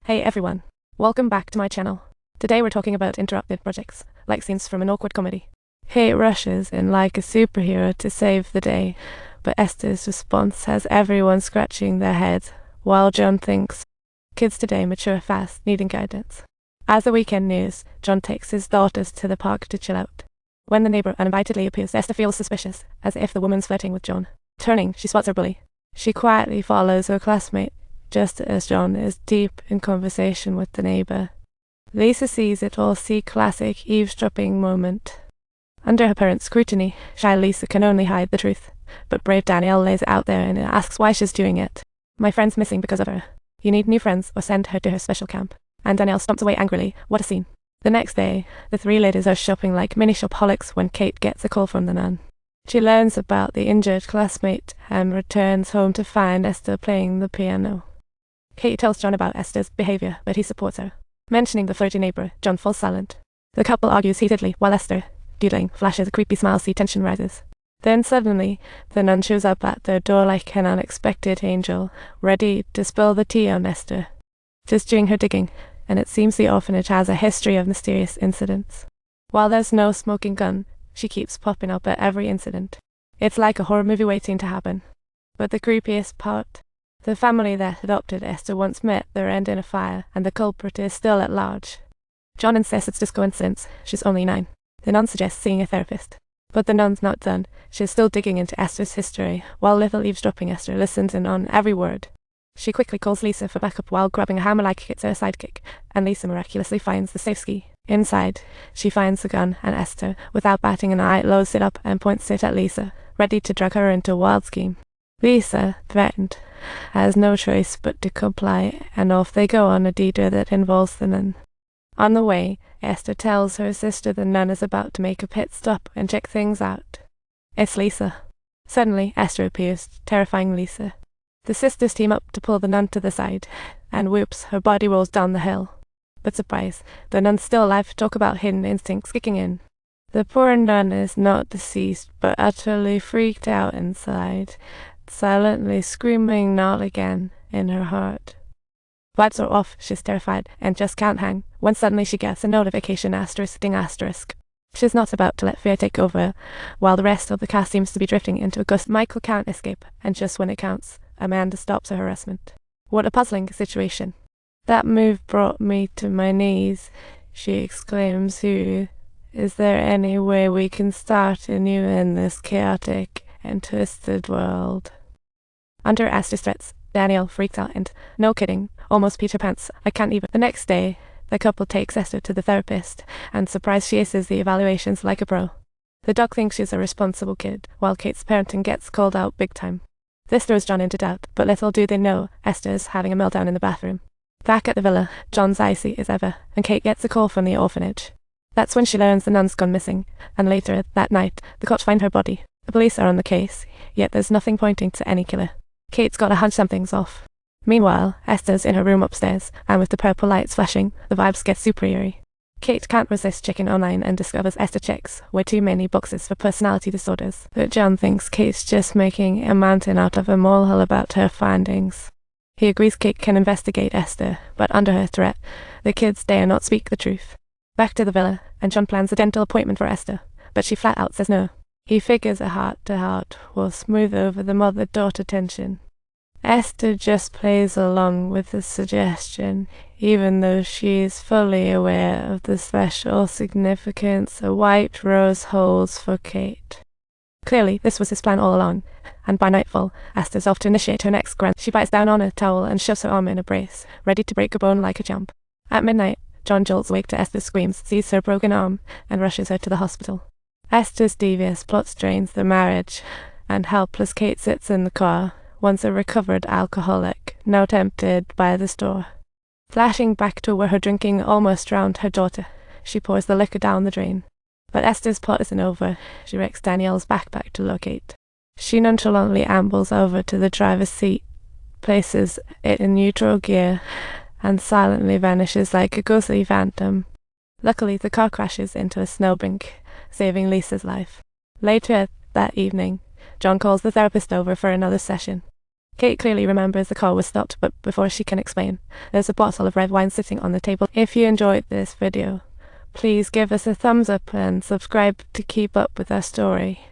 Hey everyone, welcome back to my channel. Today we're talking about interrupted projects, like scenes from an awkward comedy. Kate rushes in like a superhero to save the day, but Esther's response has everyone scratching their heads, while John thinks, kids today mature fast, needing guidance. As the weekend nears, John takes his daughters to the park to chill out. When the neighbor uninvitedly appears, Esther feels suspicious, as if the woman's flirting with John. Turning, she spots her bully. She quietly follows her classmate, just as John is deep in conversation with the neighbor. Lisa sees it all, classic eavesdropping moment. Under her parents' scrutiny, shy Lisa can only hide the truth, but brave Danielle lays it out there and asks why she's doing it. My friend's missing because of her. You need new friends or send her to her special camp. And Danielle stomps away angrily. What a scene. The next day, the three ladies are shopping like mini shopaholics when Kate gets a call from the nun. She learns about the injured classmate and returns home to find Esther playing the piano. Kate tells John about Esther's behavior, but he supports her. Mentioning the flirty neighbor, John falls silent. The couple argues heatedly, while Esther, doodling, flashes a creepy smile. Tension rises. Then suddenly, the nun shows up at their door like an unexpected angel, ready to spill the tea on Esther. She's doing her digging, and it seems the orphanage has a history of mysterious incidents. While there's no smoking gun, she keeps popping up at every incident. It's like a horror movie waiting to happen. But the creepiest part, the family that adopted Esther once met their end in a fire, and the culprit is still at large. John insists it's just coincidence. She's only 9. The nun suggests seeing a therapist. But the nun's not done. She's still digging into Esther's history, while little eavesdropping Esther listens in on every word. She quickly calls Lisa for backup while grabbing a hammer like it's her sidekick, and Lisa miraculously finds the safe-ski. Inside, she finds the gun, and Esther, without batting an eye, loads it up and points it at Lisa, ready to drag her into a wild scheme. Lisa, threatened, has no choice but to comply, and off they go on a detour that involves the nun. On the way, Esther tells her sister the nun is about to make a pit stop and check things out. It's Lisa. Suddenly, Esther appears, terrifying Lisa. The sisters team up to pull the nun to the side, and whoops, her body rolls down the hill. But surprise, the nun's still alive. Talk about hidden instincts kicking in. The poor nun is not deceased, but utterly freaked out inside, silently screaming not again in her heart. Vibes are off, she's terrified, and just can't hang, when suddenly she gets a notification ***. She's not about to let fear take over, while the rest of the cast seems to be drifting into a gust. Michael can't escape, and just when it counts, Amanda stops her harassment. What a puzzling situation. That move brought me to my knees, she exclaims. Is there any way we can start anew in this chaotic and twisted world? Under Esther's threats, Danielle freaks out and, no kidding, almost Peter Pants. I can't even. The next day, the couple takes Esther to the therapist, and surprised she aces the evaluations like a pro. The doc thinks she's a responsible kid, while Kate's parenting gets called out big time. This throws John into doubt, but little do they know, Esther's having a meltdown in the bathroom. Back at the villa, John's icy as ever, and Kate gets a call from the orphanage. That's when she learns the nun's gone missing, and later that night, the cops find her body. The police are on the case, yet there's nothing pointing to any killer. Kate's got a hunch something's off. Meanwhile, Esther's in her room upstairs, and with the purple lights flashing, the vibes get super eerie. Kate can't resist checking online and discovers Esther checks way too many boxes for personality disorders, but John thinks Kate's just making a mountain out of a molehill about her findings. He agrees Kate can investigate Esther, but under her threat, the kids dare not speak the truth. Back to the villa, and John plans a dental appointment for Esther, but she flat out says no. He figures a heart-to-heart will smooth over the mother-daughter tension. Esther just plays along with the suggestion, even though she is fully aware of the special significance a white rose holds for Kate. Clearly, this was his plan all along, and by nightfall, Esther's off to initiate her next grand. She bites down on a towel and shoves her arm in a brace, ready to break a bone like a champ. At midnight, John jolts awake to Esther's screams, sees her broken arm, and rushes her to the hospital. Esther's devious plot strains the marriage, and helpless Kate sits in the car, once a recovered alcoholic, now tempted by the store. Flashing back to where her drinking almost drowned her daughter, she pours the liquor down the drain. But Esther's plot isn't over. She wrecks Danielle's backpack to locate. She nonchalantly ambles over to the driver's seat, places it in neutral gear, and silently vanishes like a ghostly phantom. Luckily, the car crashes into a snowbank, saving Lisa's life. Later that evening, John calls the therapist over for another session. Kate clearly remembers the call was stopped, but before she can explain, there's a bottle of red wine sitting on the table. If you enjoyed this video, please give us a thumbs up and subscribe to keep up with our story.